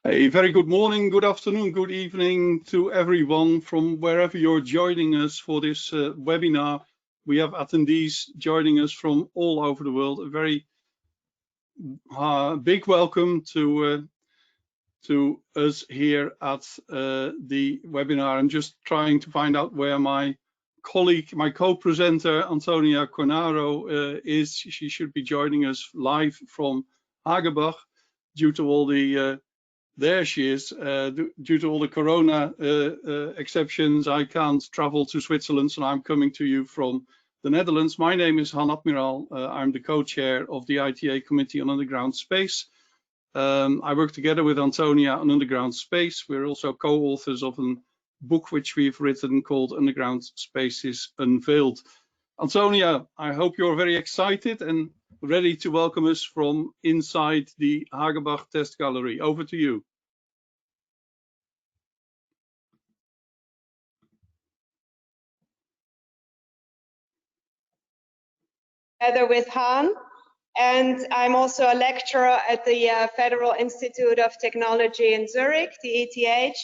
A very good morning, good afternoon, good evening to everyone from wherever you're joining us for this webinar. We have attendees joining us from all over the world. A very big welcome to us here at the webinar. I'm just trying to find out where my colleague, my co-presenter, Antonia Cornaro is. She should be joining us live from Hagerbach due to all the there she is. Due to all the corona exceptions, I can't travel to Switzerland, so I'm coming to you from the Netherlands. My name is Han Admiral. I'm the co-chair of the ITA Committee on Underground Space. I work together with Antonia on Underground Space. We're also co-authors of a book which we've written called Underground Spaces Unveiled. Antonia, I hope you're very excited and ready to welcome us from inside the Hagerbach Test Gallery. Over to you. Together with Han, and I'm also a lecturer at the Federal Institute of Technology in Zurich, the ETH,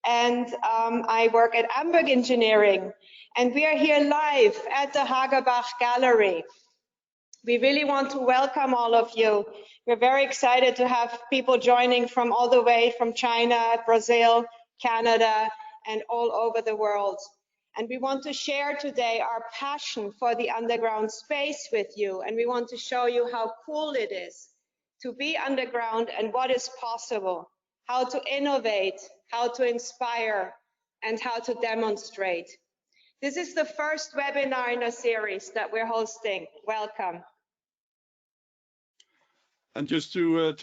and I work at Hamburg Engineering, and we are here live at the Hagerbach Gallery. We really want to welcome all of you. We're very excited to have people joining from all the way from China, Brazil, Canada, and all over the world. And we want to share today our passion for the underground space with you. And we want to show you how cool it is to be underground and what is possible, how to innovate, how to inspire, and how to demonstrate. This is the first webinar in a series that we're hosting. Welcome. And just to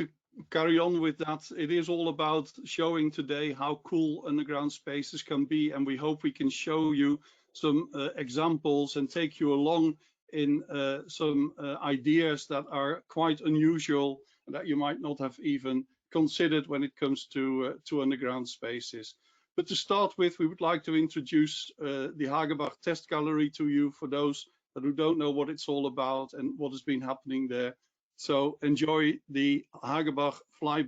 carry on with that, it is all about showing today how cool underground spaces can be, and we hope we can show you some examples and take you along in some ideas that are quite unusual and that you might not have even considered when it comes to underground spaces. But to start with, we would like to introduce the Hagerbach Test Gallery to you for those who don't know what it's all about and what has been happening there. So enjoy the Hagerbach fly.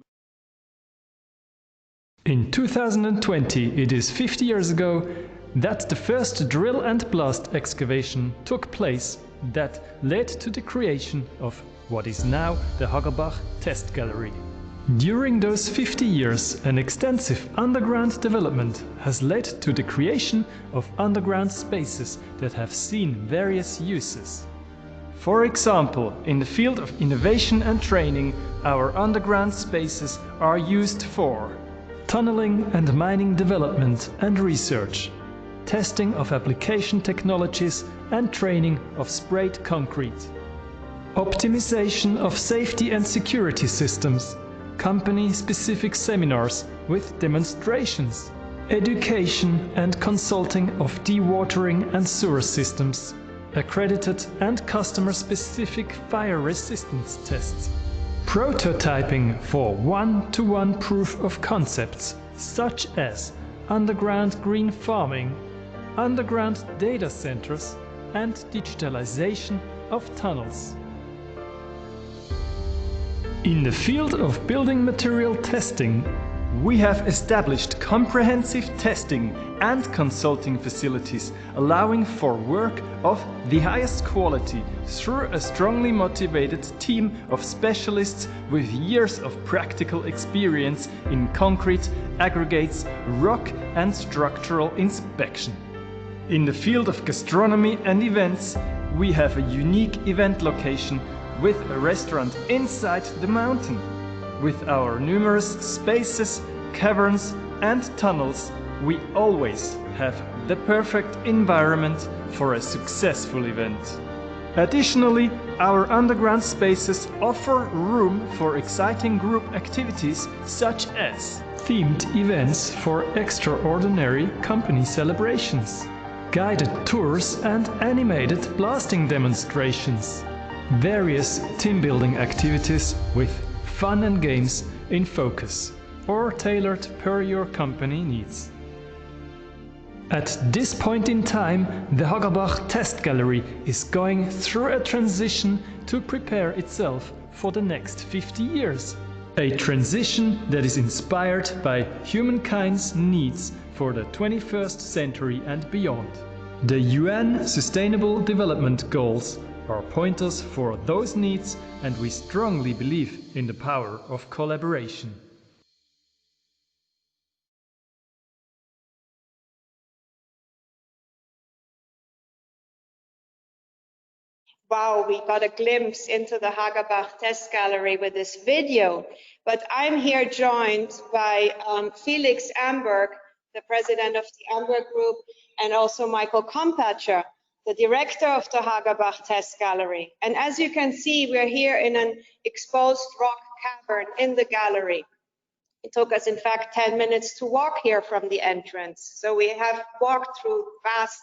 In 2020, it is 50 years ago, that the first drill and blast excavation took place that led to the creation of what is now the Hagerbach Test Gallery. During those 50 years, an extensive underground development has led to the creation of underground spaces that have seen various uses. For example, in the field of innovation and training, our underground spaces are used for tunneling and mining development and research, testing of application technologies and training of sprayed concrete, optimization of safety and security systems, company-specific seminars with demonstrations, education and consulting of dewatering and sewer systems, accredited and customer-specific fire resistance tests, prototyping for one-to-one proof of concepts such as underground green farming, underground data centers, and digitalization of tunnels. In the field of building material testing, We have established comprehensive testing and consulting facilities, allowing for work of the highest quality through a strongly motivated team of specialists with years of practical experience in concrete, aggregates, rock and structural inspection. In the field of gastronomy and events, we have a unique event location with a restaurant inside the mountain. With our numerous spaces, caverns and tunnels, we always have the perfect environment for a successful event. Additionally, our underground spaces offer room for exciting group activities such as themed events for extraordinary company celebrations, guided tours and animated blasting demonstrations, various team building activities with fun and games in focus, or tailored per your company needs. At this point in time, the Hagerbach Test Gallery is going through a transition to prepare itself for the next 50 years. A transition that is inspired by humankind's needs for the 21st century and beyond. The UN Sustainable Development Goals are pointers for those needs, and we strongly believe in the power of collaboration. Wow, we got a glimpse into the Hagerbach Test Gallery with this video. But I'm here joined by Felix Amberg, the president of the Amberg Group, and also Michael Kompatscher, the director of the Hagerbach Test Gallery. And as you can see, we're here in an exposed rock cavern in the gallery. It took us, in fact, 10 minutes to walk here from the entrance. So we have walked through vast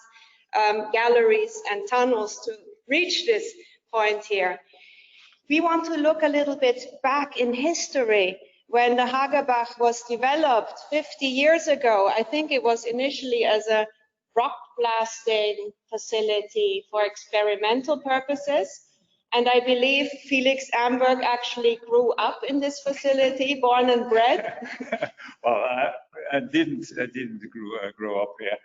galleries and tunnels to reach this point here. We want to look a little bit back in history when the Hagerbach was developed 50 years ago. I think it was initially as a rock blasting facility for experimental purposes. And I believe Felix Amberg actually grew up in this facility, born and bred. Well, I didn't grow up here.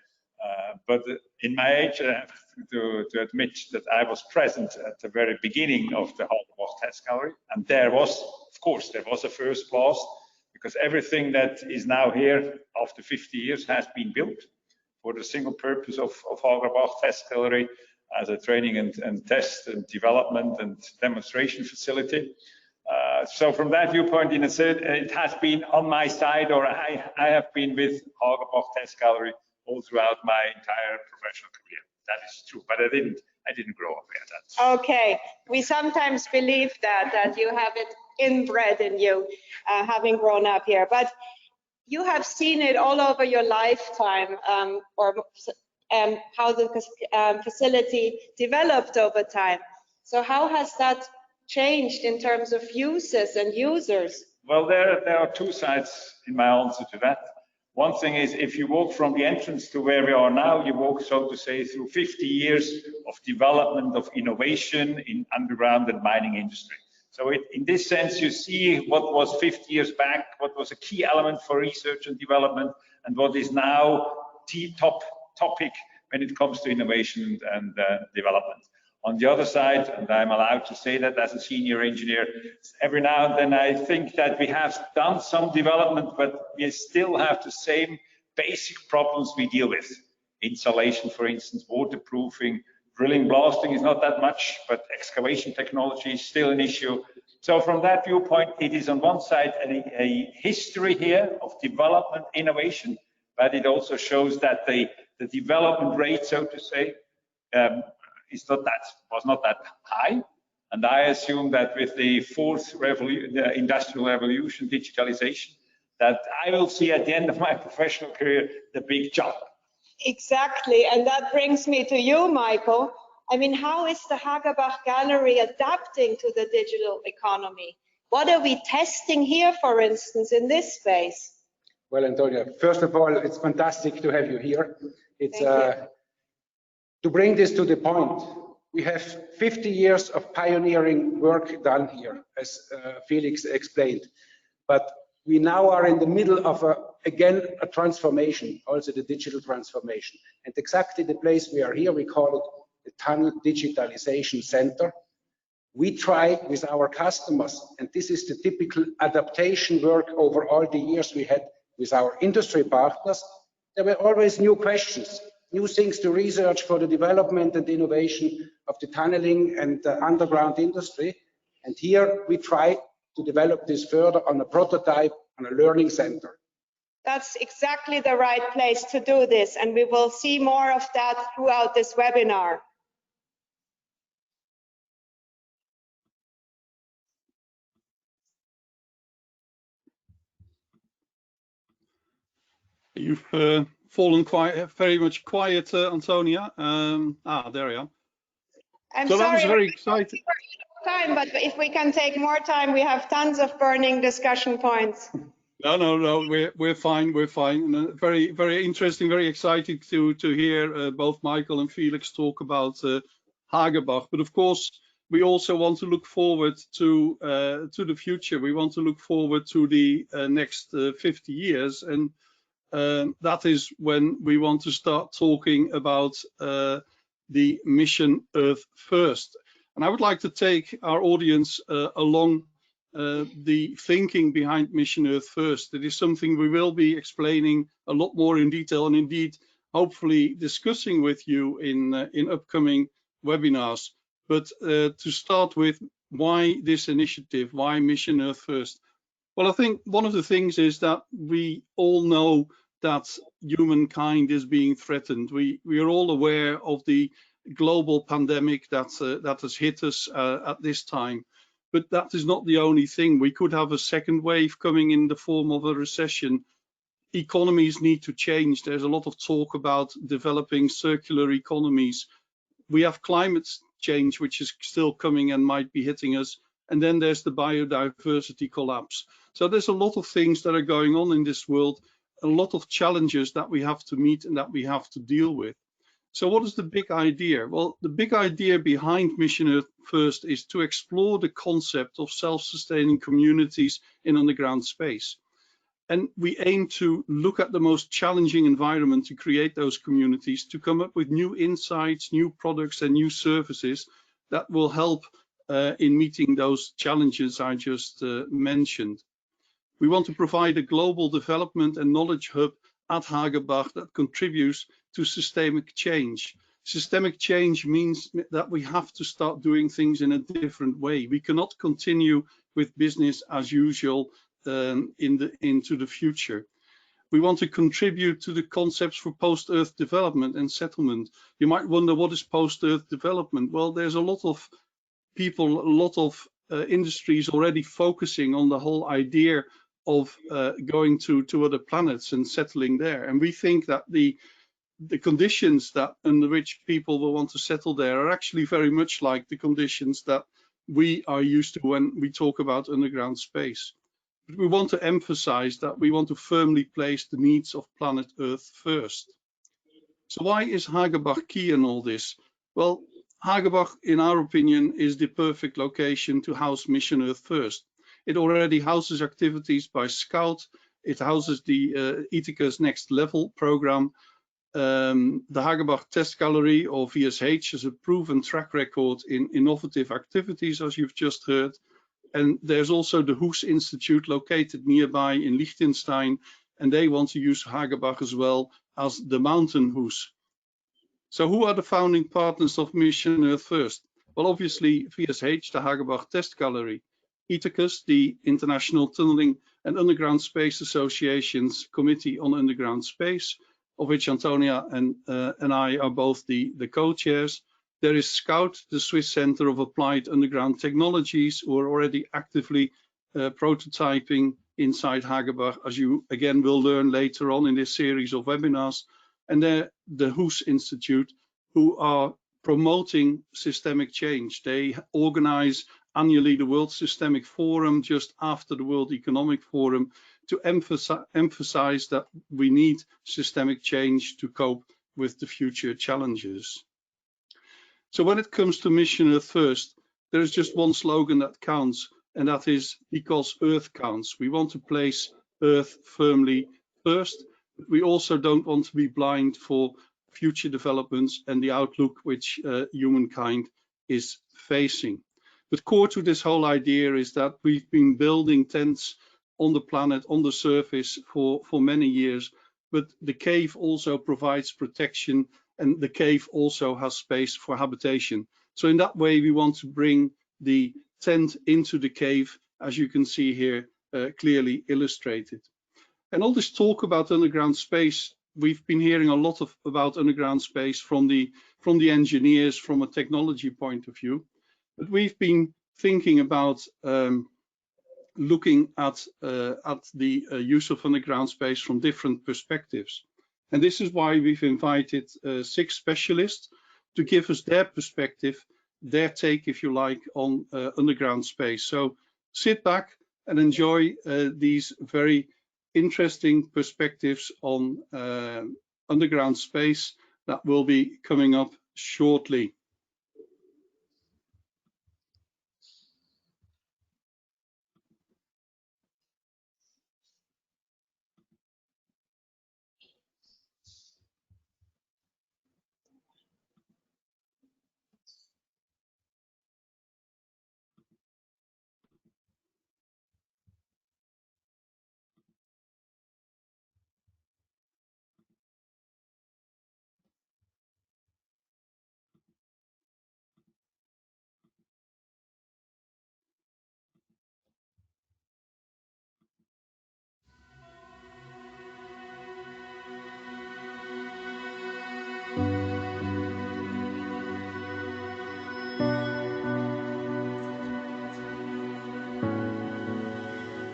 But in my age, I have to admit that I was present at the very beginning of the Hagerbach Test Gallery. And there was, of course, there was a first blast, because everything that is now here after 50 years has been built for the single purpose of Hagerbach Test Gallery as a training and test and development and demonstration facility. So from that viewpoint, it has been on my side, or I have been with Hagerbach Test Gallery all throughout my entire professional career. That is true, but I didn't grow up here. That's... Okay, we sometimes believe that you have it inbred in you, having grown up here, but you have seen it all over your lifetime, how the facility developed over time. So how has that changed in terms of uses and users? Well, there are two sides in my answer to that. One thing is, if you walk from the entrance to where we are now, you walk, so to say, through 50 years of development, of innovation in underground and mining industry. So in this sense, you see what was 50 years back, what was a key element for research and development, and what is now top topic when it comes to innovation and development. On the other side, and I'm allowed to say that as a senior engineer, every now and then I think that we have done some development, but we still have the same basic problems we deal with. Insulation, for instance, waterproofing, drilling, blasting is not that much, but excavation technology is still an issue. So from that viewpoint, it is on one side a history here of development, innovation, but it also shows that the development rate, so to say, was not that high. And I assume that with the fourth industrial revolution, digitalization, that I will see at the end of my professional career the big jump. Exactly, and that brings me to you, Michael. I mean, how is the Hagerbach Gallery adapting to the digital economy? What are we testing here, for instance, in this space? Well, Antonia, first of all, it's fantastic to have you here. It's to bring this to the point. We have 50 years of pioneering work done here, as Felix explained. But we now are in the middle of again a transformation, also the digital transformation. And exactly the place we are here, we call it the Tunnel Digitalization Center. We try with our customers, and this is the typical adaptation work over all the years we had with our industry partners. There were always new questions, new things to research for the development and innovation of the tunneling and the underground industry. And here we try to develop this further on a prototype, on a learning center. That's exactly the right place to do this, and we will see more of that throughout this webinar. You've fallen very much quiet, Antonia. There we are. I'm so sorry, that was very exciting. Time, but if we can take more time, we have tons of burning discussion points. No, we're fine. We're fine. And very, very interesting, very exciting to hear both Michael and Felix talk about Hagerbach. But of course, we also want to look forward to the future. We want to look forward to the next 50 years, and that is when we want to start talking about the mission Earth First. And I would like to take our audience along the thinking behind Mission Earth First. It is something we will be explaining a lot more in detail, and indeed, hopefully discussing with you in upcoming webinars. But to start with, why this initiative? Why Mission Earth First? Well, I think one of the things is that we all know that humankind is being threatened. We are all aware of the global pandemic that has hit us at this time. But that is not the only thing. We could have a second wave coming in the form of a recession. Economies need to change. There's a lot of talk about developing circular economies. We have climate change, which is still coming and might be hitting us. And then there's the biodiversity collapse. So there's a lot of things that are going on in this world, a lot of challenges that we have to meet and that we have to deal with. So what is the big idea? Well, the big idea behind Mission Earth First is to explore the concept of self-sustaining communities in underground space. And we aim to look at the most challenging environment to create those communities, to come up with new insights, new products and new services that will help in meeting those challenges I just mentioned. We want to provide a global development and knowledge hub at Hagerbach that contributes to systemic change. Systemic change means that we have to start doing things in a different way. We cannot continue with business as usual into the future. We want to contribute to the concepts for post-Earth development and settlement. You might wonder, what is post-Earth development? Well, there's a lot of people, a lot of industries already focusing on the whole idea of going to other planets and settling there. And we think that the conditions that under which people will want to settle there are actually very much like the conditions that we are used to when we talk about underground space. But we want to emphasize that we want to firmly place the needs of planet Earth first. So why is Hagerbach key in all this? Well, Hagerbach, in our opinion, is the perfect location to house Mission Earth First. It already houses activities by Scout. It houses the Ithaca's Next Level program. The Hagerbach Test Gallery, or VSH, has a proven track record in innovative activities, as you've just heard. And there's also the Hoes Institute located nearby in Liechtenstein, and they want to use Hagerbach as well as the Mountain Hoes. So who are the founding partners of Mission Earth First? Well, obviously VSH, the Hagerbach Test Gallery. Ithacus, the International Tunneling and Underground Space Association's Committee on Underground Space, of which Antonia and I are both the co-chairs. There is Scout, the Swiss Center of Applied Underground Technologies, who are already actively prototyping inside Hagerbach, as you again will learn later on in this series of webinars. And the Hoes Institute, who are promoting systemic change. They organize annually the World Systemic Forum just after the World Economic Forum to emphasize that we need systemic change to cope with the future challenges. So when it comes to Mission Earth First, there is just one slogan that counts, and that is because Earth counts. We want to place Earth firmly first. But we also don't want to be blind for future developments and the outlook which humankind is facing. But core to this whole idea is that we've been building tents on the planet, on the surface for many years, but the cave also provides protection, and the cave also has space for habitation. So in that way, we want to bring the tent into the cave, as you can see here, clearly illustrated. And all this talk about underground space, we've been hearing a lot about underground space from the engineers, from a technology point of view. But we've been thinking about looking at the use of underground space from different perspectives. And this is why we've invited 6 specialists to give us their perspective, their take, if you like, on underground space. So sit back and enjoy these very interesting perspectives on underground space that will be coming up shortly.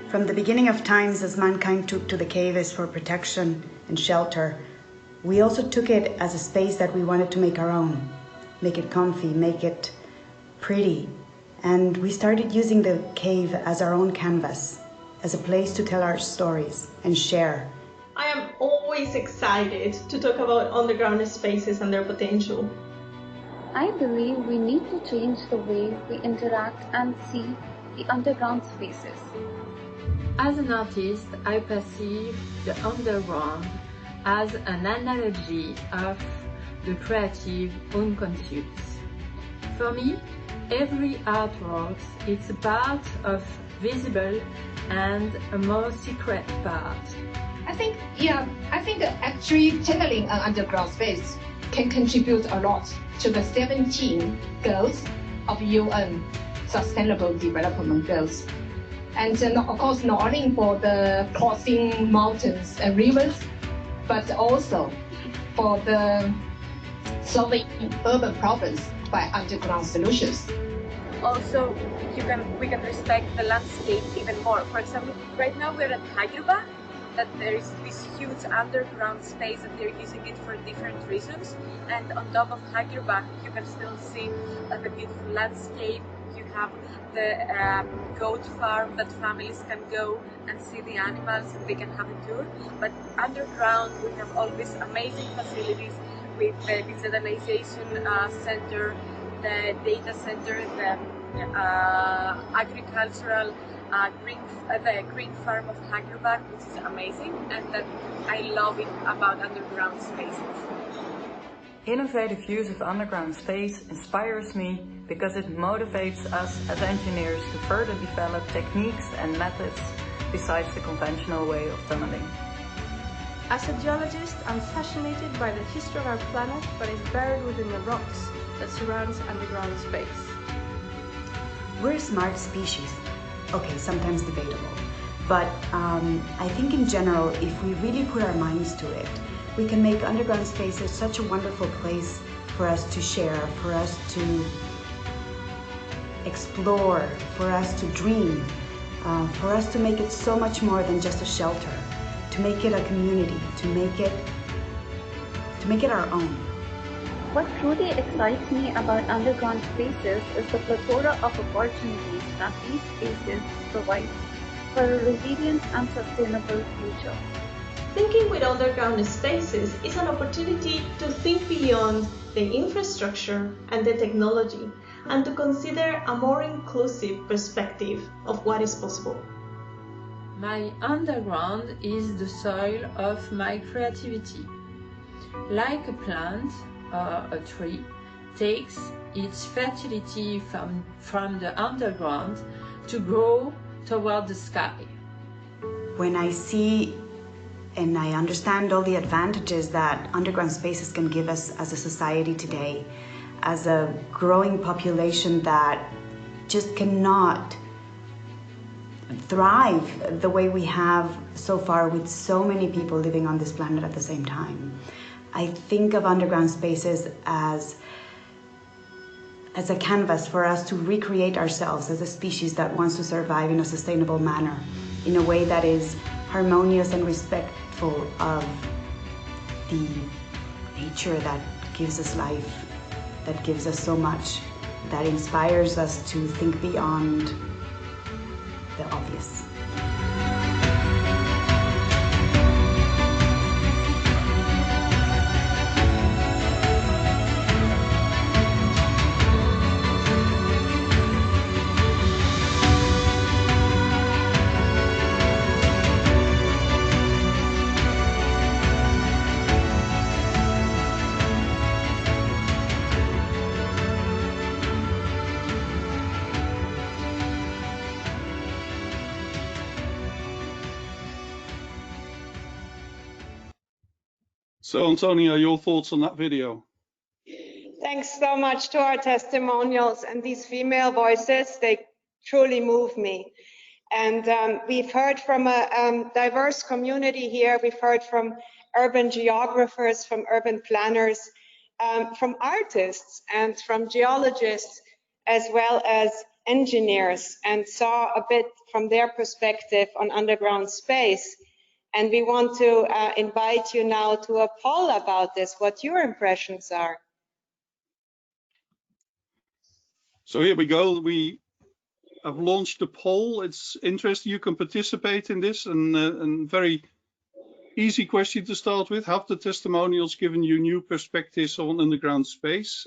From the beginning of times, as mankind took to the caves for protection and shelter, we also took it as a space that we wanted to make our own, make it comfy, make it pretty. And we started using the cave as our own canvas, as a place to tell our stories and share. I am always excited to talk about underground spaces and their potential. I believe we need to change the way we interact and see the underground spaces. As an artist, I perceive the underground as an analogy of the creative unconscious. For me, every artwork is a part of visible and a more secret part. I think actually channeling an underground space can contribute a lot to the 17 goals of UN Sustainable Development Goals. And of course, not only for the crossing mountains and rivers, but also for the solving urban problems by underground solutions. Also, we can respect the landscape even more. For example, right now we're at HAGERBACH, that there is this huge underground space and they're using it for different reasons. And on top of HAGERBACH, you can still see the beautiful landscape. You have the goat farm that families can go and see the animals and they can have a tour. But underground, we have all these amazing facilities with the digitalization center, the data center, the agricultural the green farm of HAGERBACH, which is amazing, and that I love it about underground spaces. Innovative use of underground space inspires me because it motivates us as engineers to further develop techniques and methods besides the conventional way of tunneling. As a geologist, I'm fascinated by the history of our planet that is buried within the rocks that surrounds underground space. We're a smart species. Okay, sometimes debatable. But I think in general, if we really put our minds to it, we can make underground spaces such a wonderful place for us to share, for us to explore, for us to dream, for us to make it so much more than just a shelter, to make it a community, to make it our own. What truly excites me about underground spaces is the plethora of opportunities that these spaces provide for a resilient and sustainable future. Thinking with underground spaces is an opportunity to think beyond the infrastructure and the technology and to consider a more inclusive perspective of what is possible. My underground is the soil of my creativity. Like a plant or a tree takes its fertility from the underground to grow toward the sky. When I see and I understand all the advantages that underground spaces can give us as a society today, as a growing population that just cannot thrive the way we have so far with so many people living on this planet at the same time. I think of underground spaces as a canvas for us to recreate ourselves as a species that wants to survive in a sustainable manner, in a way that is harmonious and respectful of the nature that gives us life, that gives us so much, that inspires us to think beyond the obvious. So Antonia, your thoughts on that video? Thanks so much to our testimonials and these female voices. They truly move me. And we've heard from a diverse community here. We've heard from urban geographers, from urban planners, from artists and from geologists, as well as engineers, and saw a bit from their perspective on underground space. And we want to invite you now to a poll about this, what your impressions are. So here we go. We have launched a poll. It's interesting. You can participate in this, and very easy question to start with. Have the testimonials given you new perspectives on underground space?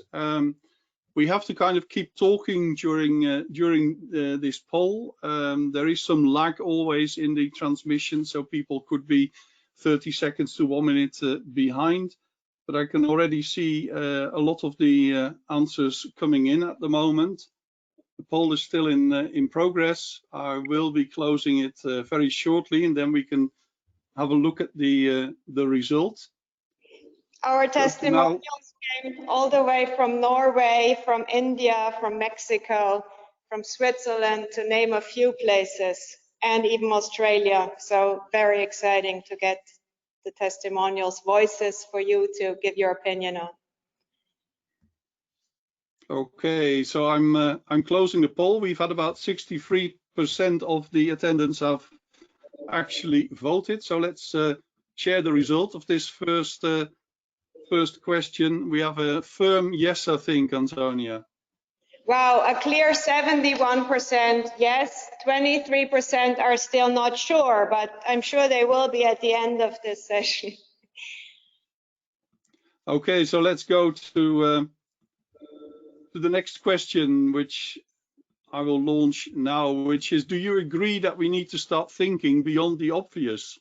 We have to kind of keep talking during this poll. There is some lag always in the transmission, so people could be 30 seconds to 1 minute behind. But I can already see a lot of the answers coming in at the moment. The poll is still in progress. I will be closing it very shortly, and then we can have a look at the result. Our testimonials came all the way from Norway, from India, from Mexico, from Switzerland, to name a few places, and even Australia. So very exciting to get the testimonials, voices for you to give your opinion on. Okay, so I'm closing the poll. We've had about 63% of the attendants have actually voted. So let's share the result of this first question. We have a firm yes, I think, Antonia. Wow, a clear 71% yes, 23% are still not sure, but I'm sure they will be at the end of this session. Okay, so let's go to the next question, which I will launch now, which is, do you agree that we need to start thinking beyond the obvious?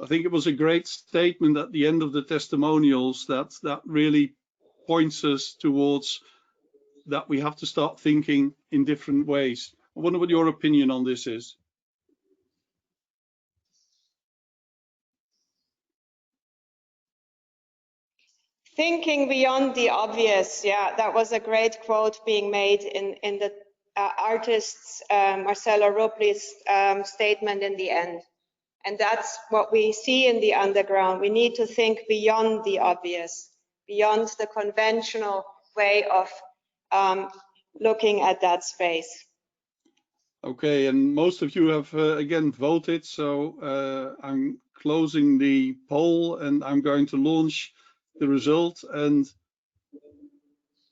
I think it was a great statement at the end of the testimonials that really points us towards that we have to start thinking in different ways. I wonder what your opinion on this is. Thinking beyond the obvious, yeah, that was a great quote being made in the artist's Marcelo Rubli's statement in the end. And that's what we see in the underground. We need to think beyond the obvious, beyond the conventional way of looking at that space. Okay, and most of you have again voted, so I'm closing the poll and I'm going to launch the result. And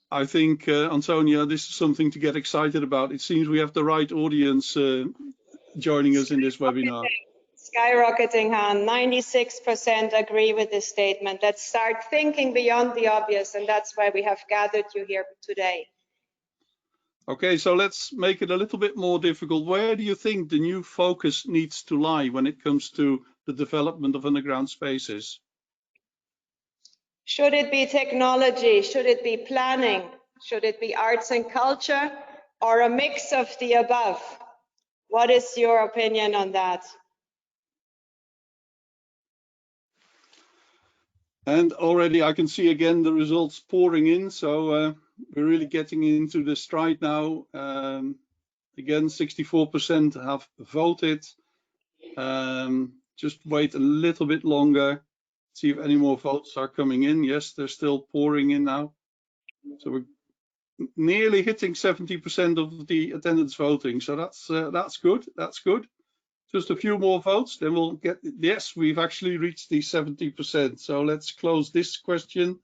I think, Antonia, this is something to get excited about. It seems we have the right audience joining us in this webinar. Skyrocketing, Han. 96% agree with this statement. Let's start thinking beyond the obvious, and that's why we have gathered you here today. Okay, so let's make it a little bit more difficult. Where do you think the new focus needs to lie when it comes to the development of underground spaces? Should it be technology? Should it be planning? Should it be arts and culture, or a mix of the above? What is your opinion on that? And already I can see again the results pouring in, so we're really getting into the stride now. Again, 64% have voted. Just wait a little bit longer, see if any more votes are coming in. Yes, they're still pouring in now. So we're nearly hitting 70% of the attendance voting. So that's good. That's good. Just a few more votes, then we'll get, yes, we've actually reached the 70%. So let's close this question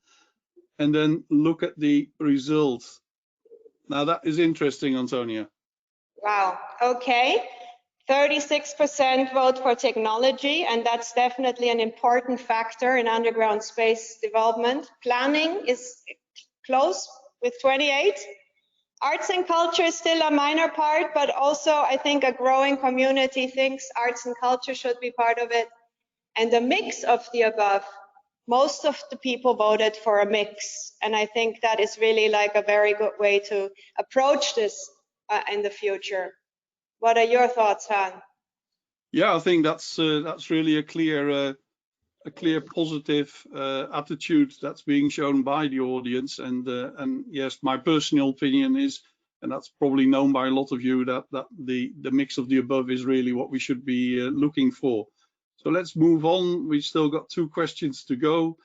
and then look at the results. Now that is interesting, Antonia. Wow, okay. 36% vote for technology, and that's definitely an important factor in underground space development. Planning is close with 28. Arts and culture is still a minor part, but also I think a growing community thinks arts and culture should be part of it. And a mix of the above, most of the people voted for a mix. And I think that is really like a very good way to approach this in the future. What are your thoughts, Han? Yeah, I think that's really a clear positive attitude that's being shown by the audience. And yes, my personal opinion is, and that's probably known by a lot of you, that the mix of the above is really what we should be looking for. So let's move on. We've still got 2 questions to go.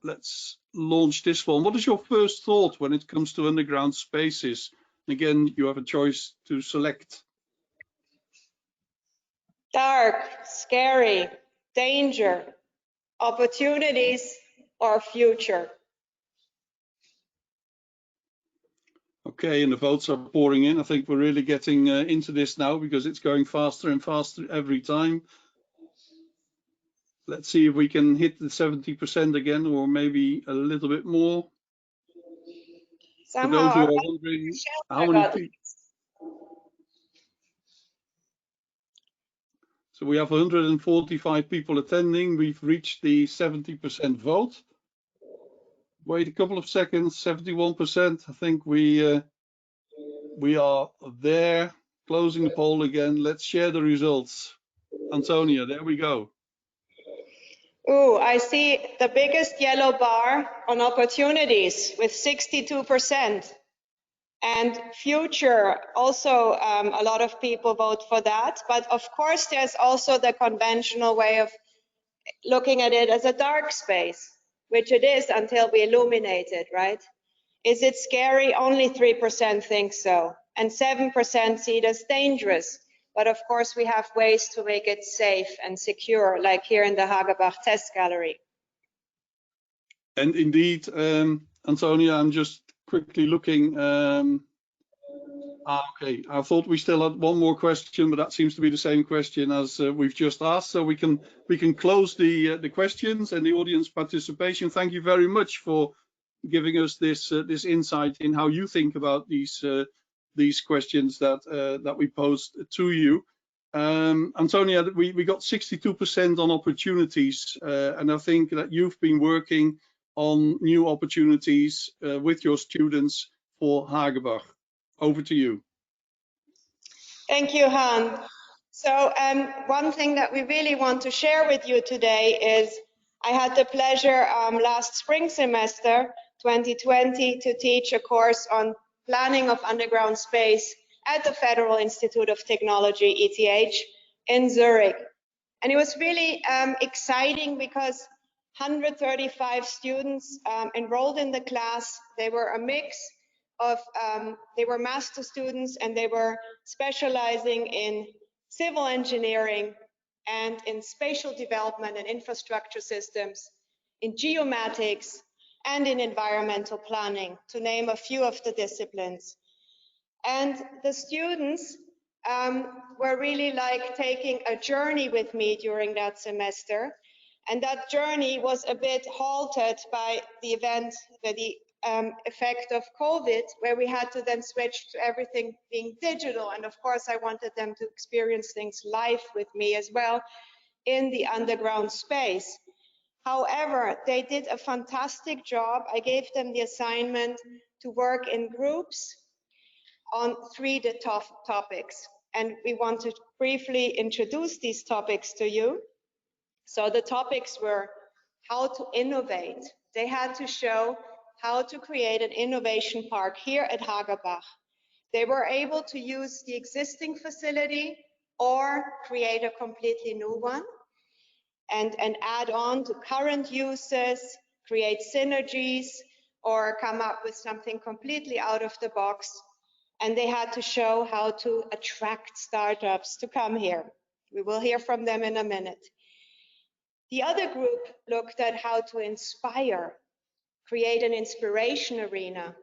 Let's launch this one. What is your first thought when it comes to underground spaces? Again, you have a choice to select. Dark, scary, danger, opportunities, or future? Okay, and the votes are pouring in. I think we're really getting into this now because it's going faster and faster every time. Let's see if we can hit the 70% again, or maybe a little bit more. Somehow, for those who are wondering how many people. So we have 145 people attending. We've reached the 70% vote. Wait a couple of seconds, 71%. I think we are there. Closing the poll again. Let's share the results. Antonia, there we go. Ooh, I see the biggest yellow bar on opportunities with 62%. And future, also a lot of people vote for that. But of course, there's also the conventional way of looking at it as a dark space, which it is until we illuminate it, right? Is it scary? Only 3% think so. And 7% see it as dangerous. But of course, we have ways to make it safe and secure, like here in the Hagerbach Test Gallery. And indeed, Antonia, I'm just quickly looking. Okay, I thought we still had one more question, but that seems to be the same question as we've just asked. So we can close the questions and the audience participation. Thank you very much for giving us this insight in how you think about these questions that we posed to you. Antonia, we got 62% on opportunities, and I think that you've been working on new opportunities with your students for Hagerbach. Over to you. Thank you, Han. So one thing that we really want to share with you today is I had the pleasure last spring semester, 2020, to teach a course on planning of underground space at the Federal Institute of Technology, ETH, in Zurich. And it was really exciting because 135 students enrolled in the class. They were a mix of, they were master students and they were specializing in civil engineering and in spatial development and infrastructure systems, in geomatics and in environmental planning, to name a few of the disciplines. And the students were really like taking a journey with me during that semester. And that journey was a bit halted by the event, the effect of COVID, where we had to then switch to everything being digital. And of course, I wanted them to experience things live with me as well in the underground space. However, they did a fantastic job. I gave them the assignment to work in groups on 3 topics. And we want to briefly introduce these topics to you. So the topics were how to innovate. They had to show how to create an innovation park here at Hagerbach. They were able to use the existing facility or create a completely new one and add on to current uses, create synergies, or come up with something completely out of the box. And they had to show how to attract startups to come here. We will hear from them in a minute. The other group looked at how to inspire, create an inspiration arena.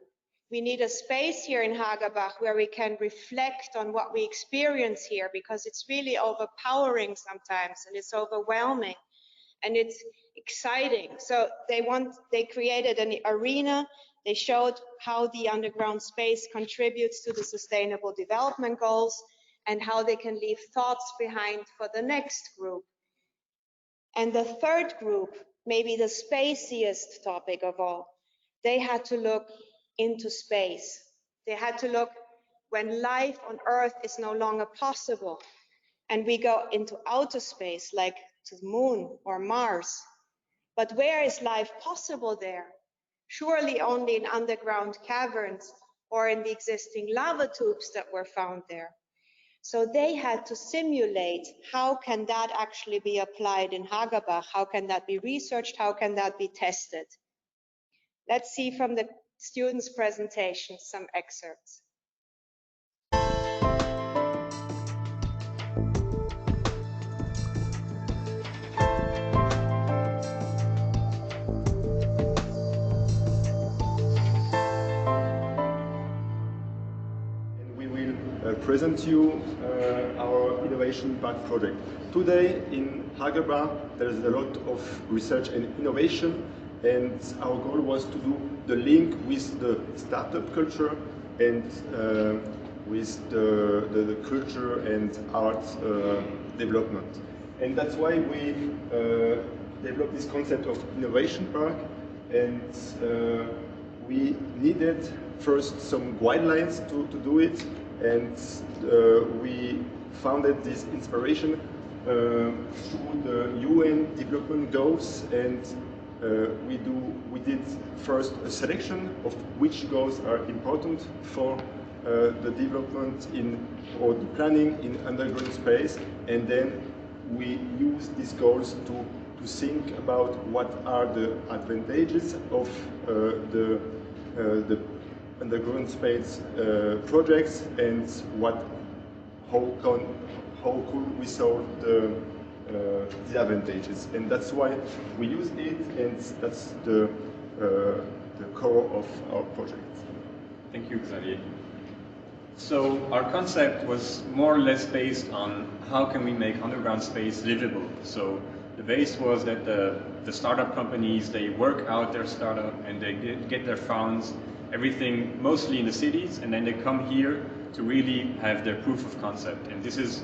We need a space here in Hagerbach where we can reflect on what we experience here, because it's really overpowering sometimes, and it's overwhelming, and it's exciting. So they created an arena. They showed how the underground space contributes to the Sustainable Development Goals and how they can leave thoughts behind for the next group. And the third group, maybe the spaciest topic of all, they had to look into space. They had to look when life on Earth is no longer possible and we go into outer space, like to the moon or Mars. But where is life possible there? Surely only in underground caverns or in the existing lava tubes that were found there. So they had to simulate how can that actually be applied in Hagerbach? How can that be researched? How can that be tested? Let's see from the students' presentations some excerpts. Present you our Innovation Park project. Today in Hagerbach there is a lot of research and innovation, and our goal was to do the link with the startup culture and with the culture and art development. And that's why we developed this concept of Innovation Park, and we needed first some guidelines to do it. And we founded this inspiration through the UN development goals, and we did first a selection of which goals are important for the development or the planning in underground space, and then we use these goals to think about what are the advantages of the underground space projects, and how could we solve the advantages. And that's why we use it, and that's the core of our project. Thank you, Xavier. So our concept was more or less based on how can we make underground space livable. So the base was that the startup companies, they work out their startup and they get their funds, everything mostly in the cities, and then they come here to really have their proof of concept. And this is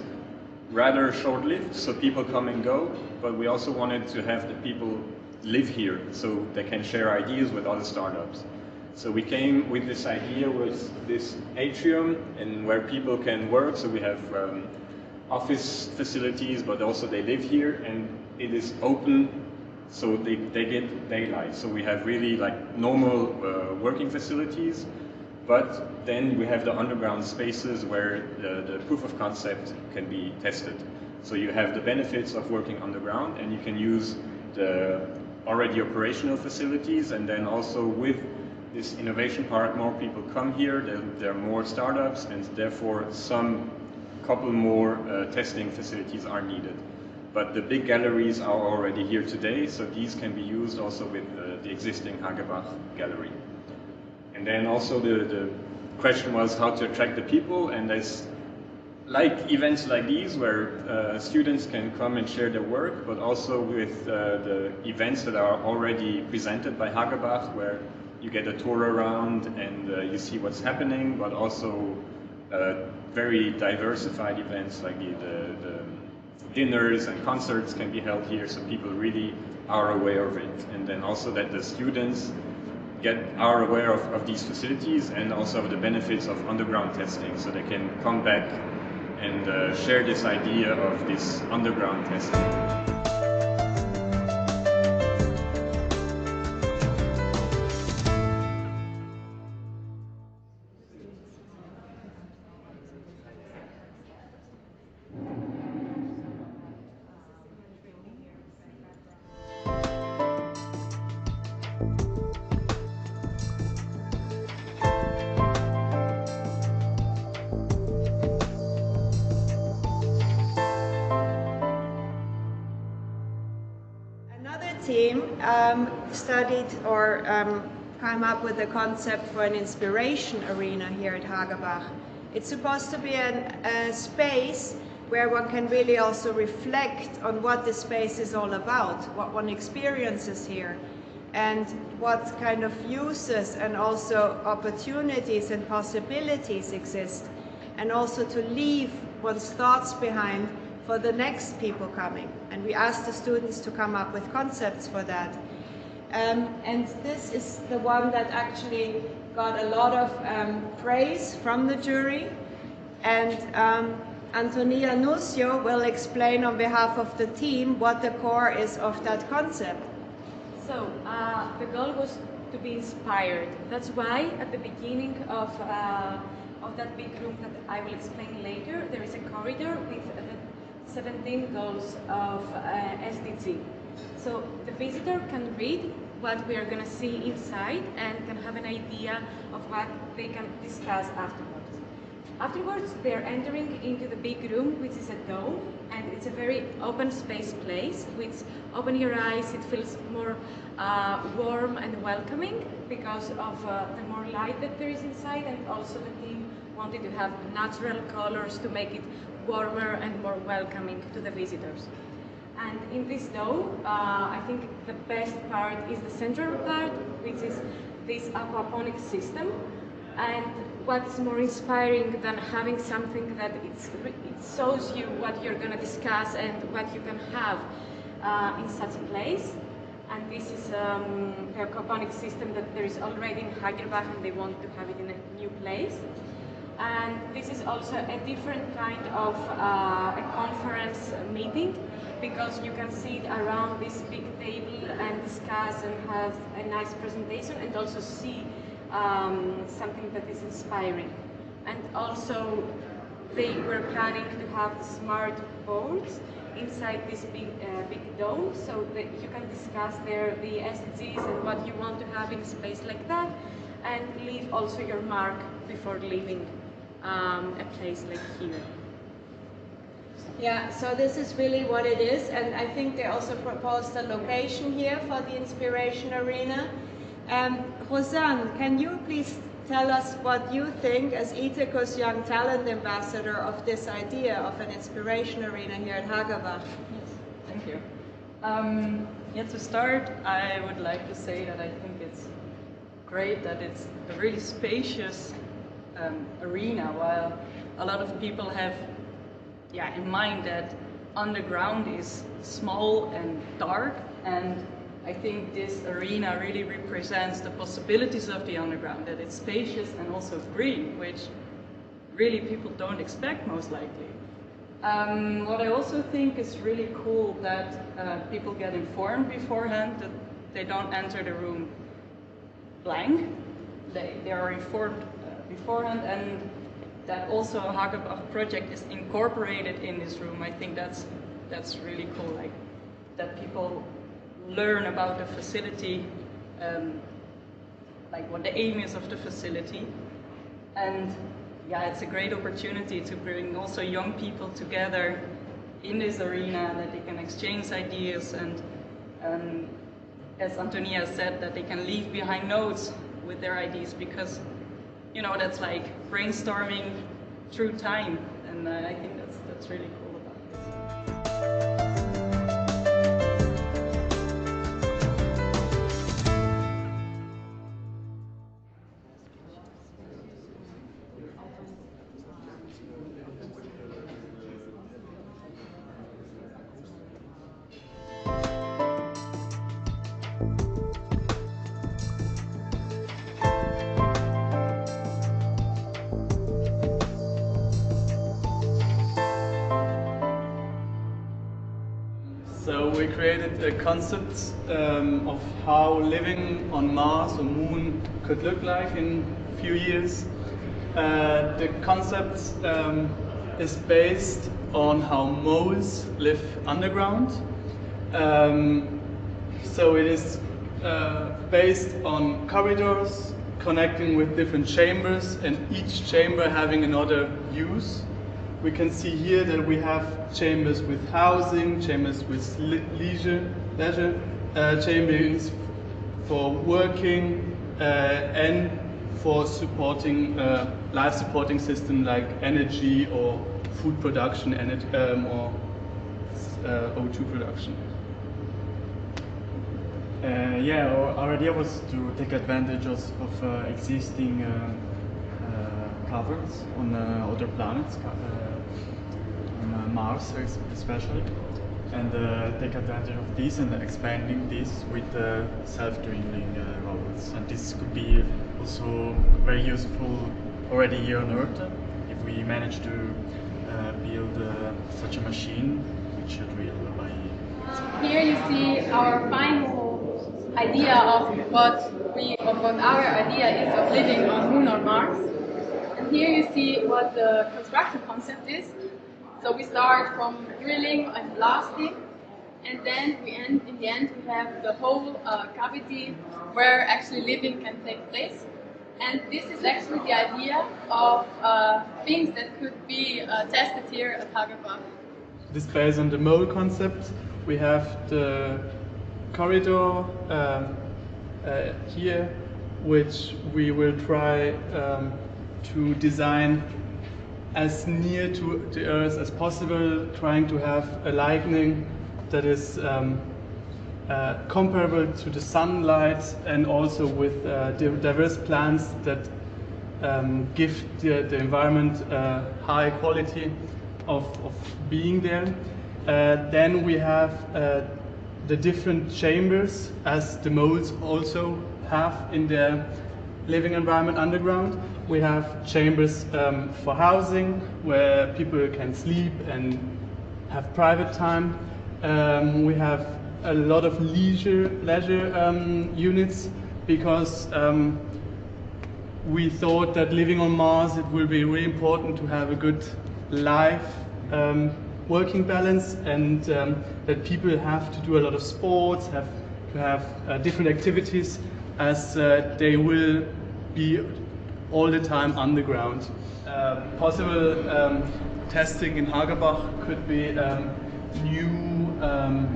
rather short-lived, so people come and go, but we also wanted to have the people live here so they can share ideas with other startups. So we came with this idea with this atrium and where people can work. So we have office facilities, but also they live here, and it is open, so they get daylight. So we have really like normal working facilities, but then we have the underground spaces where the proof of concept can be tested. So you have the benefits of working underground, and you can use the already operational facilities, and then also with this innovation park, more people come here, there are more startups, and therefore some couple more testing facilities are needed. But the big galleries are already here today, so these can be used also with the existing Hagerbach gallery. And then also the question was how to attract the people, and there's like events like these where students can come and share their work, but also with the events that are already presented by Hagerbach, where you get a tour around and you see what's happening, but also very diversified events like the dinners and concerts can be held here, so people really are aware of it. And then also that the students are aware of these facilities and also of the benefits of underground testing, so they can come back and share this idea of this underground testing. Team studied or came up with a concept for an inspiration arena here at Hagerbach. It's supposed to be a space where one can really also reflect on what the space is all about, what one experiences here, and what kind of uses and also opportunities and possibilities exist, and also to leave one's thoughts behind for the next people coming. And we asked the students to come up with concepts for that. And this is the one that actually got a lot of praise from the jury. And Antonia Nucio will explain on behalf of the team what the core is of that concept. So the goal was to be inspired. That's why at the beginning of that big room that I will explain later, there is a corridor with 17 goals of SDG. So the visitor can read what we are going to see inside and can have an idea of what they can discuss afterwards. Afterwards, they are entering into the big room, which is a dome, and it's a very open space place, which open your eyes, it feels more warm and welcoming because of the more light that there is inside, and also the team wanted to have natural colors to make it warmer and more welcoming to the visitors. And in this dome, I think the best part is the central part, which is this aquaponic system. And what's more inspiring than having something that it shows you what you're going to discuss and what you can have in such a place. And this is the aquaponic system that there is already in Hagerbach, and they want to have it in a new place. And this is also a different kind of a conference meeting, because you can sit around this big table and discuss and have a nice presentation, and also see something that is inspiring. And also they were planning to have smart boards inside this big dome, so that you can discuss there the SDGs and what you want to have in space like that, and leave also your mark before leaving a place like here. Yeah, so this is really what it is, and I think they also proposed a location here for the Inspiration Arena. Rosanne, can you please tell us what you think as Ithacus Young Talent Ambassador of this idea of an Inspiration Arena here at Hagerbach? Yes, thank you. Yeah, to start, I would like to say that I think it's great that it's a really spacious arena, while a lot of people have in mind that underground is small and dark, and I think this arena really represents the possibilities of the underground, that it's spacious and also green, which really people don't expect most likely. What I also think is really cool that people get informed beforehand, that they don't enter the room blank. They are informed beforehand, and that also a Hagerbach project is incorporated in this room. I think that's really cool, like that people learn about the facility, like what the aim is of the facility. And yeah, it's a great opportunity to bring also young people together in this arena, that they can exchange ideas, and as Antonia said, that they can leave behind notes with their ideas, because you know, that's like brainstorming through time, and I think that's really cool about this. we created a concept of how living on Mars or Moon could look like in a few years. The concept is based on how moles live underground. So it is based on corridors connecting with different chambers, and each chamber having another use. We can see here that we have chambers with housing, chambers with leisure chambers for working, and for supporting life supporting system like energy or food production or O2 production. Yeah, our idea was to take advantage of existing caverns on other planets, on Mars especially, and take advantage of this and expanding this with self-drilling robots. And this could be also very useful already here on Earth if we manage to build such a machine which should drill by. Here you see our final idea of what our idea is of living on Moon or Mars. And here you see what the construction concept is. So we start from drilling and blasting, and then in the end we have the whole cavity where actually living can take place. And this is actually the idea of things that could be tested here at HAGERBACH. This based on the mole concept. We have the corridor here, which we will try to design as near to the Earth as possible, trying to have a lighting that is comparable to the sunlight, and also with diverse plants that give the environment high quality of being there. Then we have the different chambers, as the moles also have in their living environment underground. We have chambers for housing, where people can sleep and have private time. We have a lot of leisure units, because we thought that living on Mars, it will be really important to have a good life working balance, and that people have to do a lot of sports, have to have different activities, as they will be all the time underground. Possible testing in HAGERBACH could be new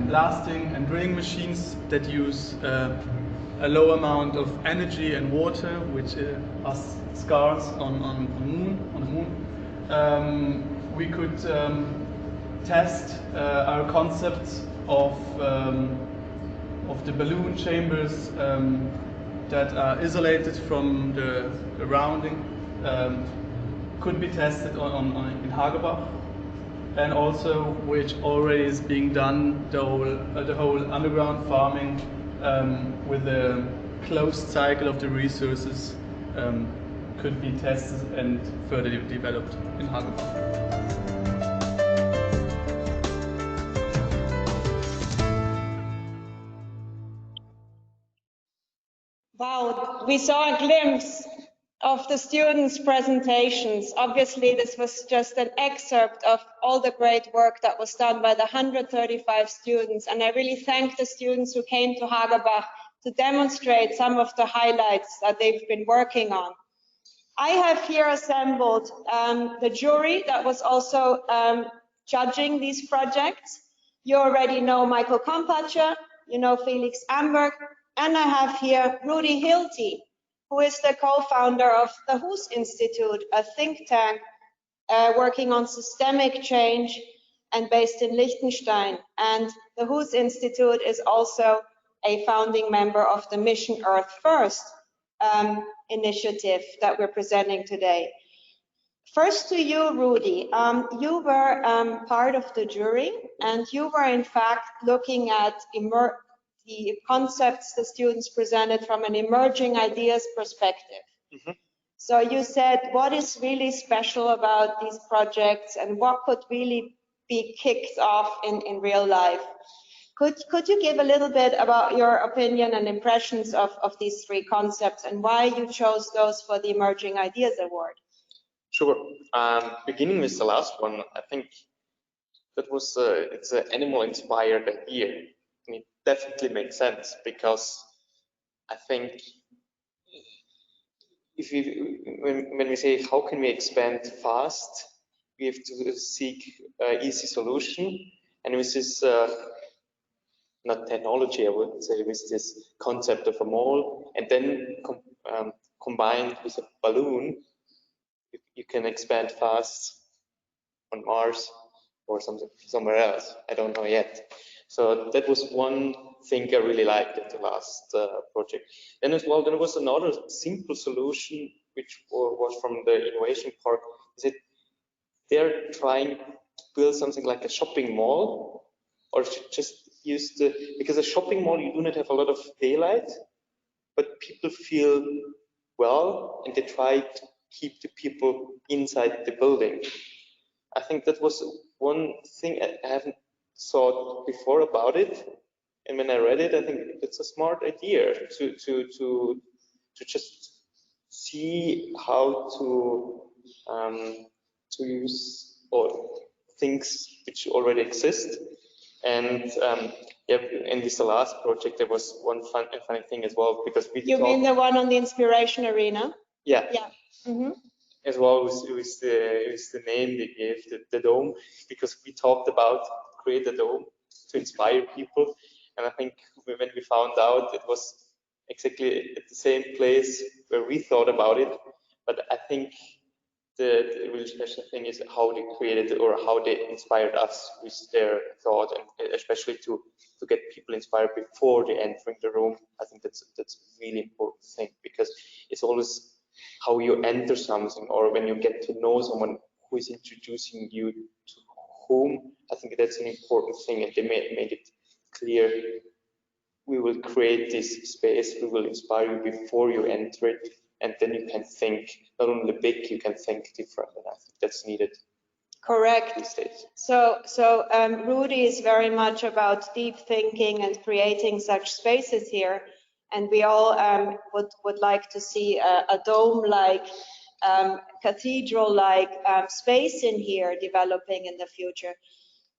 blasting and drilling machines that use a low amount of energy and water, which are scarce on the moon. We could test our concepts of the balloon chambers that are isolated from the surrounding, could be tested in HAGERBACH, and also which already is being done, the whole underground farming with a closed cycle of the resources could be tested and further developed in HAGERBACH. Wow, we saw a glimpse of the students' presentations. Obviously, this was just an excerpt of all the great work that was done by the 135 students. And I really thank the students who came to HAGERBACH to demonstrate some of the highlights that they've been working on. I have here assembled the jury that was also judging these projects. You already know Michael Kompatscher, you know Felix Amberg, and I have here Rudy Hilty, who is the co-founder of the Hus Institute, a think tank working on systemic change and based in Liechtenstein. And the Hus Institute is also a founding member of the Mission Earth First initiative that we're presenting today. First to you, Rudy. You were part of the jury, and you were in fact looking at the concepts the students presented from an emerging ideas perspective. Mm-hmm. So you said, what is really special about these projects, and what could really be kicked off in real life? Could you give a little bit about your opinion and impressions of these three concepts and why you chose those for the Emerging Ideas Award? Sure. Beginning with the last one, I think that was it's an animal-inspired idea, and it definitely makes sense because I think if when we say how can we expand fast, we have to seek easy solution, and with this not technology, I would say, with this concept of a mall, and then combined with a balloon, you can expand fast on Mars or somewhere else. I don't know yet. So that was one thing I really liked at the last project. Then as well, there was another simple solution which was from the innovation part. Is it they're trying to build something like a shopping mall, or just use the, because a shopping mall you do not have a lot of daylight, but people feel well and they try to keep the people inside the building. I think that was one thing I haven't thought before about it, and when I read it, I think it's a smart idea to just see how to use or things which already exist. And yeah, in this last project, there was one funny thing as well, because we You mean the one on the Inspiration Arena? Yeah. Yeah. Mm-hmm. As well with the name they gave, the dome, because we talked about create a dome to inspire people, and I think when we found out it was exactly at the same place where we thought about it, but I think the really special thing is how they created or how they inspired us with their thought, and especially to get people inspired before they entering the room. I think that's a really important thing, because it's always how you enter something, or when you get to know someone who is introducing you to whom. I think that's an important thing, and they made it clear. We will create this space, we will inspire you before you enter it, and then you can think not only big, you can think different, and I think that's needed. Correct. These days. So Rudy is very much about deep thinking and creating such spaces here, and we all would like to see a dome-like, cathedral-like space in here developing in the future.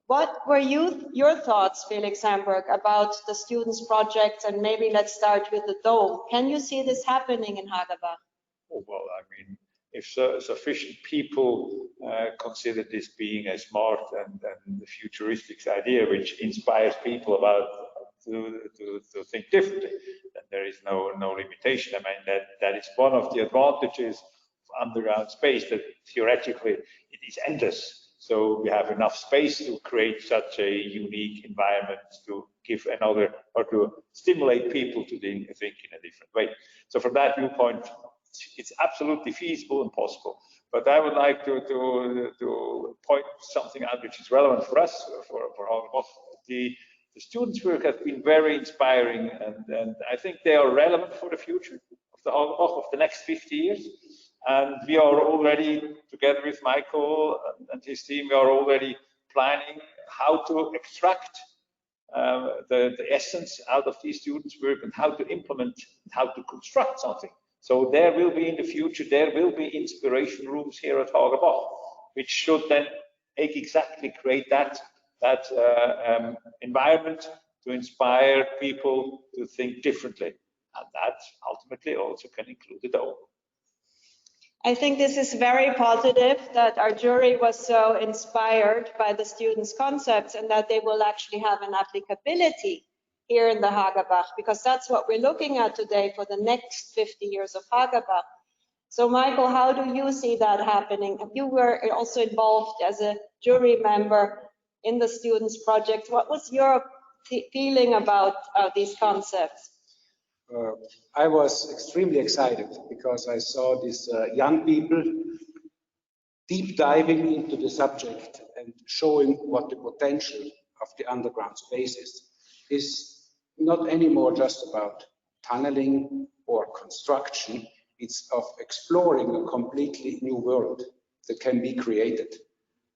What were your thoughts, Felix Hamburg, about the students' projects? And maybe let's start with the dome. Can you see this happening in Hagerbach? Oh, well, I mean, if sufficient people consider this being a smart and futuristic idea, which inspires people about to think differently, then there is no limitation. I mean, that is one of the advantages of underground space, that theoretically it is endless. So we have enough space to create such a unique environment to give another, or to stimulate people to think in a different way. So from that viewpoint, it's absolutely feasible and possible. But I would like to point something out which is relevant for us, for Hagerbach. The students' work has been very inspiring, and I think they are relevant for the future of the Hagerbach of the next 50 years. And we are already, together with Michael and his team, we are already planning how to extract the essence out of these students' work, and how to implement, how to construct something. So there will be in the future, there will be inspiration rooms here at Hagerbach, which should then exactly create that environment to inspire people to think differently. And that ultimately also can include the dome. I think this is very positive that our jury was so inspired by the students' concepts, and that they will actually have an applicability here in the Hagerbach, because that's what we're looking at today for the next 50 years of Hagerbach. So Michael, how do you see that happening? You were also involved as a jury member in the students' project. What was your feeling about these concepts? I was extremely excited because I saw these young people deep diving into the subject and showing what the potential of the underground spaces is. Not anymore just about tunneling or construction. It's of exploring a completely new world that can be created.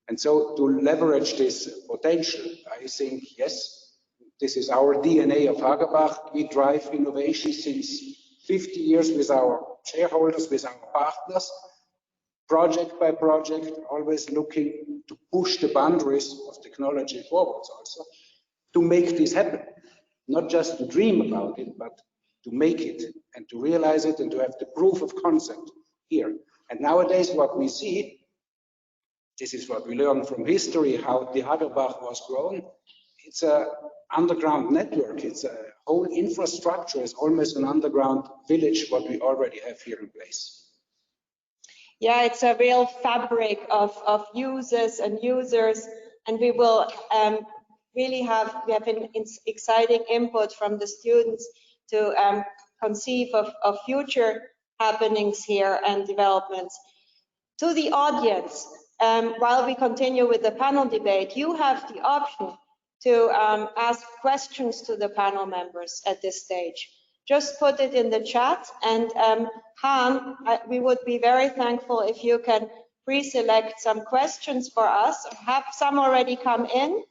And so to leverage this potential, I think, yes, This is our DNA of Hagerbach. We drive innovation since 50 years with our shareholders, with our partners, project by project, always looking to push the boundaries of technology forwards also, to make this happen. Not just to dream about it, but to make it and to realize it and to have the proof of concept here. And nowadays what we see, this is what we learned from history, how the Hagerbach was grown. It's an underground network. It's a whole infrastructure. It's almost an underground village, what we already have here in place. Yeah, it's a real fabric of users, and we will really have an exciting input from the students to conceive of future happenings here and developments. To the audience, while we continue with the panel debate, you have the option to ask questions to the panel members at this stage. Just put it in the chat, and Han, we would be very thankful if you can pre-select some questions for us. Have some already come in?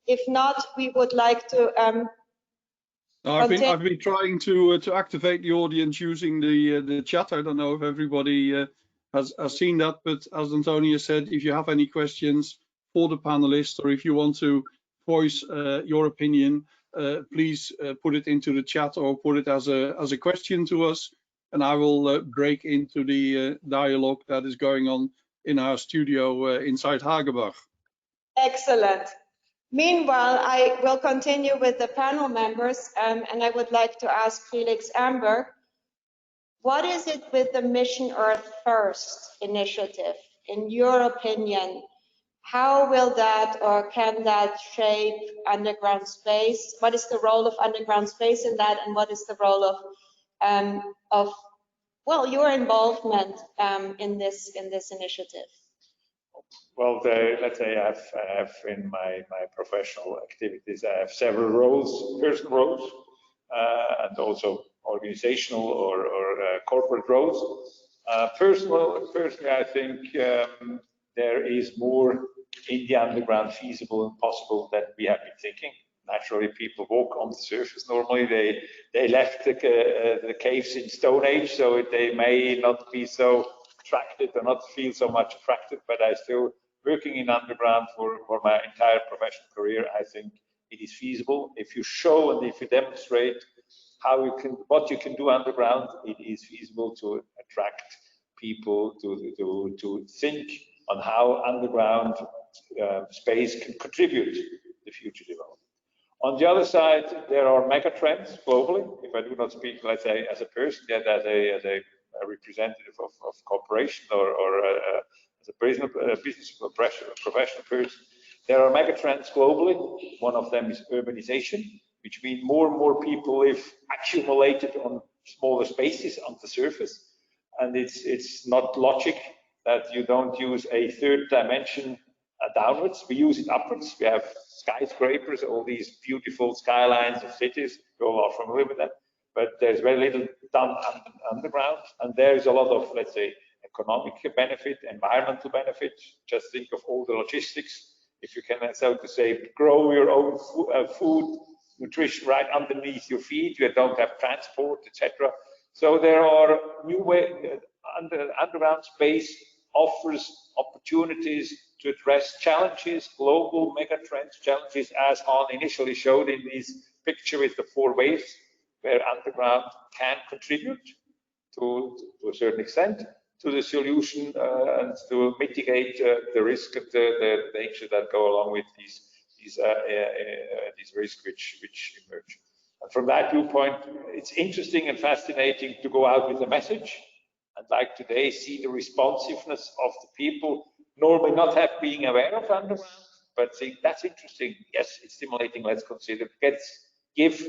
If not, we would like to I've been trying to activate the audience using the chat. I don't know if everybody has seen that, but as Antonia said, if you have any questions for the panelists, or if you want to voice your opinion, please put it into the chat or put it as a question to us, and I will break into the dialogue that is going on in our studio inside Hagerbach. Excellent. Meanwhile, I will continue with the panel members, and I would like to ask Felix Amber, what is it with the Mission Earth First initiative? In your opinion, how will that, or can that, shape underground space? What is the role of underground space in that, and what is the role of well, your involvement in this initiative? Well, let's say I have in my professional activities, I have several roles, personal roles, and also organizational or corporate roles. Personally, I think there is more in the underground feasible and possible than we have been thinking. Naturally, people walk on the surface. Normally, they left the caves in Stone Age, so they may not be so attracted or not feel so much attracted, but I still working in underground for my entire professional career. I think it is feasible if you show and if you demonstrate what you can do underground. It is feasible to attract people to think on how underground space can contribute to the future development. On the other side, there are mega trends globally. If I do not speak, let's say, as a person, yet as a representative of corporation or as a business professional person, there are mega trends globally. One of them is urbanization, which means more and more people live accumulated on smaller spaces on the surface. And it's not logic that you don't use a third dimension downwards. We use it upwards. We have skyscrapers, all these beautiful skylines of cities. We all are familiar with them. But there's very little done underground, and there is a lot of, let's say, economic benefit, environmental benefit. Just think of all the logistics. If you can, so to say, grow your own food, nutrition right underneath your feet, you don't have transport, etc. So there are new ways. Underground space offers opportunities to address challenges, global mega trends challenges, as Han initially showed in this picture with the 4 waves, where underground can contribute to a certain extent to the solution and to mitigate the risk and the danger that go along with these risks which emerge. And from that viewpoint, it's interesting and fascinating to go out with a message, and like today, see the responsiveness of the people normally not have being aware of underground, but think that's interesting. Yes, it's stimulating. Let's consider. Give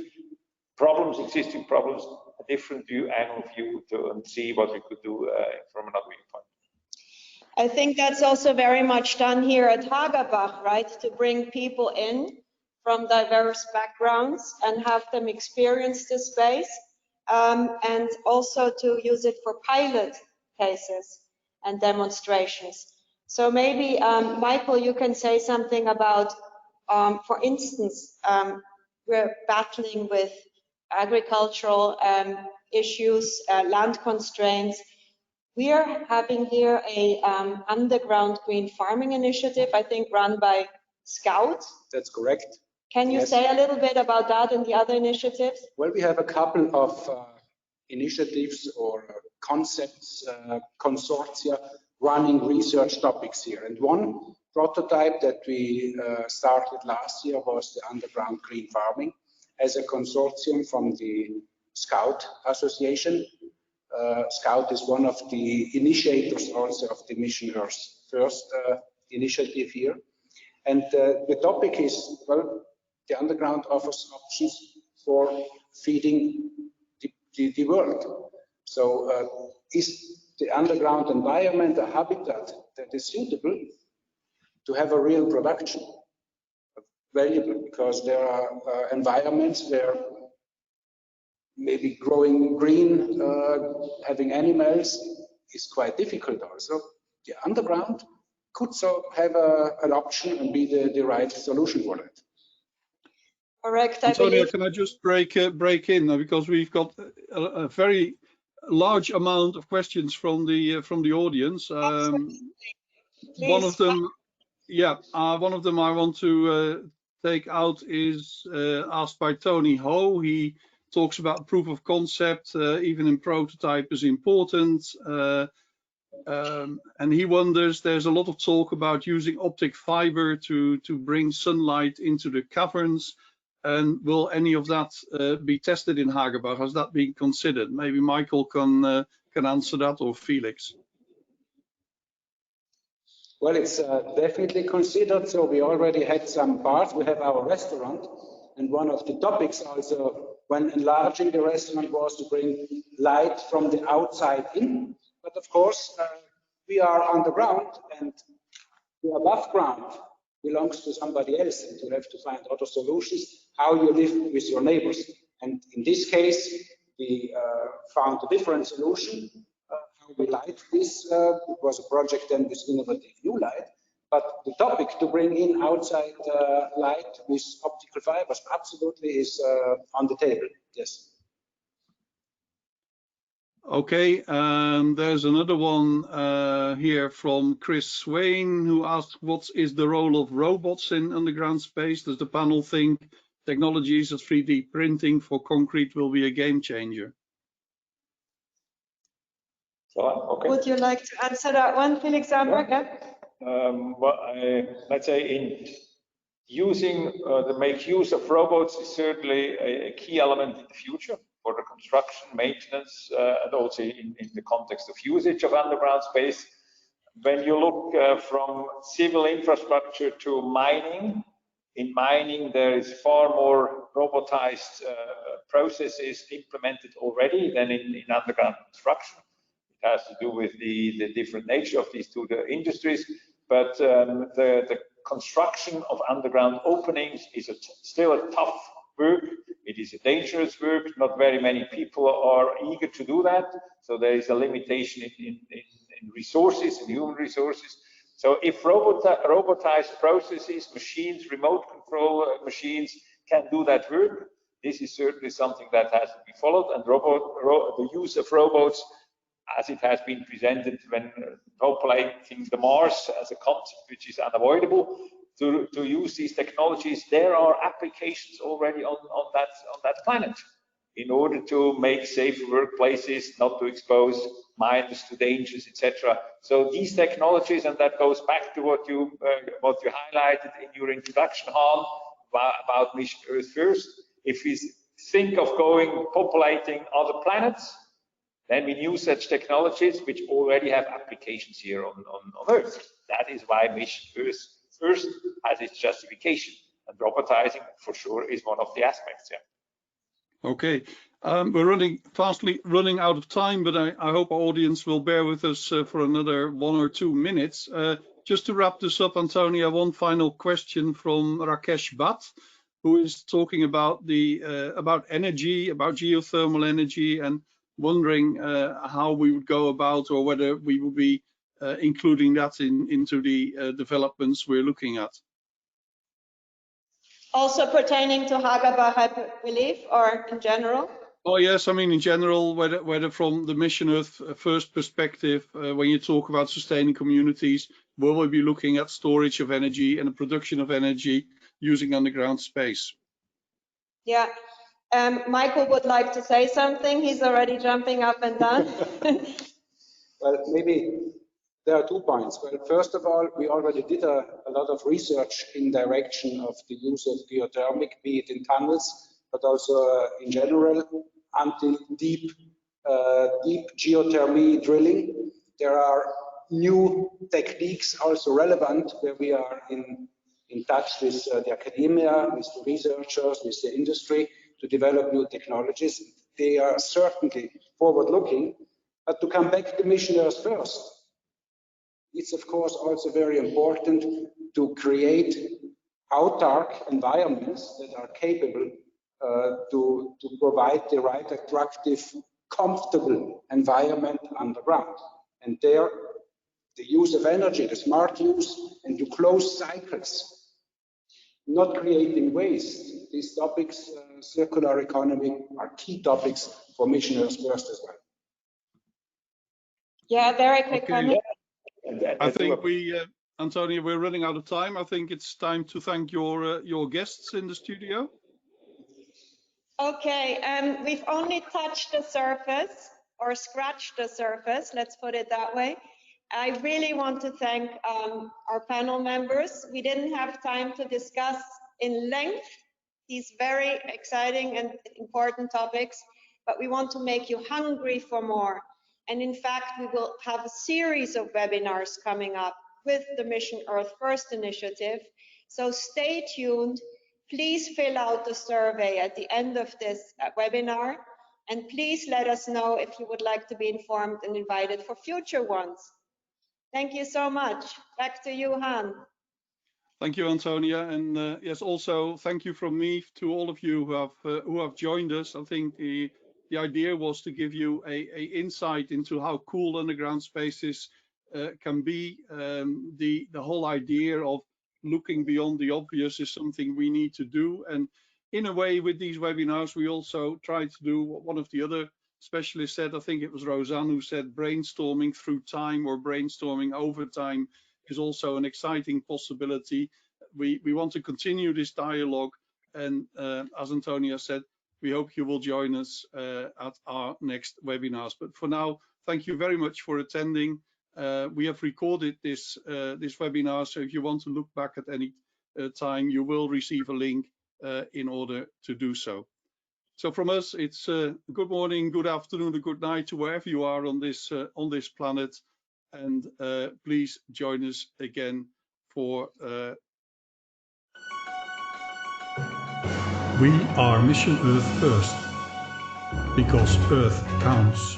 problems, existing problems, a different angle view and see what we could do from another viewpoint. I think that's also very much done here at Hagerbach, right? To bring people in from diverse backgrounds and have them experience the space, and also to use it for pilot cases and demonstrations. So maybe, Michael, you can say something about, for instance, we're battling with agricultural issues, land constraints. We are having here a underground green farming initiative, I think run by Scout. That's correct. Can you say a little bit about that and the other initiatives? Well, we have a couple of initiatives or concepts, consortia running research topics here. And one prototype that we started last year was the underground green farming as a consortium from the Scout Association. Scout is one of the initiators also of the Mission Earth's first initiative here. And the topic is, well, the underground offers options for feeding the world. So is the underground environment a habitat that is suitable to have a real production? Valuable, because there are environments where maybe growing green, having animals is quite difficult also. The underground could so have an option and be the right solution for it. Correct. Antonia, can I just break in because we've got a very large amount of questions from the audience. One of them, one of them I want to take out is asked by Tony Ho. He talks about proof of concept, even in prototype is important. And he wonders, there's a lot of talk about using optic fiber to bring sunlight into the caverns. And will any of that be tested in Hagerbach? Has that been considered? Maybe Michael can answer that, or Felix. Well, it's definitely considered. So we already had some parts. We have our restaurant, and one of the topics also when enlarging the restaurant was to bring light from the outside in. But of course, we are underground, and the above ground belongs to somebody else, and you have to find other solutions how you live with your neighbors. And in this case, we found a different solution how we light this. It was a project then with innovative new light, but the topic to bring in outside light with optical fibers absolutely is on the table. Yes. Okay, there's another one here from Chris Swain, who asked, what is the role of robots in underground space? Does the panel think technologies of 3D printing for concrete will be a game changer? Okay. Would you like to answer that one, Felix Amberg? Well, let's say in using the make use of robots is certainly a key element in the future for the construction, maintenance, and also in the context of usage of underground space. When you look from civil infrastructure to mining, in mining there is far more robotized processes implemented already than in underground construction. It has to do with the different nature of these two industries, but the construction of underground openings is still a tough work. It is a dangerous work. Not very many people are eager to do that. So there is a limitation in resources, in human resources. So if robotized processes, machines, remote control machines can do that work, this is certainly something that has to be followed. And the use of robots, as it has been presented when populating the Mars as a concept which is unavoidable, to use these technologies, there are applications already on that planet in order to make safe workplaces, not to expose miners to dangers, etc. So these technologies, and that goes back to what you highlighted in your introduction, Han, about Mission Earth First. If we think of populating other planets, then we use such technologies which already have applications here on Earth. That is why Mission Earth First has its justification, and robotizing for sure is one of the aspects. Yeah. Okay, we're fastly running out of time, but I hope our audience will bear with us for another 1 or 2 minutes. Just to wrap this up, Antonia, one final question from Rakesh Bhatt, who is talking about about energy, about geothermal energy, and wondering how we would go about, or whether we would be including that into the developments we're looking at. Also pertaining to HAGERBACH, I believe, or in general? Oh yes, I mean in general, whether from the Mission Earth first perspective, when you talk about sustaining communities, we will be looking at storage of energy and the production of energy using underground space. Yeah, Michael would like to say something. He's already jumping up and down. Well, maybe there are 2 points. Well, first of all, we already did a lot of research in direction of the use of geothermic, be it in tunnels, but also in general, until deep geothermy drilling. There are new techniques also relevant where we are in touch with the academia, with the researchers, with the industry to develop new technologies. They are certainly forward-looking, but to come back to Mission Earth first, it's of course also very important to create autark environments that are capable to provide the right attractive, comfortable environment underground. And there, the use of energy, the smart use, and to close cycles, not creating waste. These topics, circular economy, are key topics for Mission Earth first as well. Yeah, very quick comment. I think Antonia, we're running out of time. I think it's time to thank your guests in the studio. Okay, we've only touched the surface, or scratched the surface, let's put it that way. I really want to thank our panel members. We didn't have time to discuss in length these very exciting and important topics, but we want to make you hungry for more. And in fact, we will have a series of webinars coming up with the Mission Earth First initiative. So stay tuned. Please fill out the survey at the end of this webinar. And please let us know if you would like to be informed and invited for future ones. Thank you so much. Back to you, Han. Thank you, Antonia, and yes, also thank you from me to all of you who have joined us. I think the idea was to give you a insight into how cool underground spaces can be. The whole idea of looking beyond the obvious is something we need to do, and in a way, with these webinars, we also try to do what one of the other specialists said. I think it was Roseanne who said brainstorming through time or brainstorming over time is also an exciting possibility. We want to continue this dialogue, and as Antonia said, we hope you will join us at our next webinars. But for now, thank you very much for attending. We have recorded this webinar, so if you want to look back at any time, you will receive a link in order to do so. So from us, it's good morning, good afternoon, or good night to wherever you are on this planet. And please join us again for We are Mission Earth First, because Earth counts.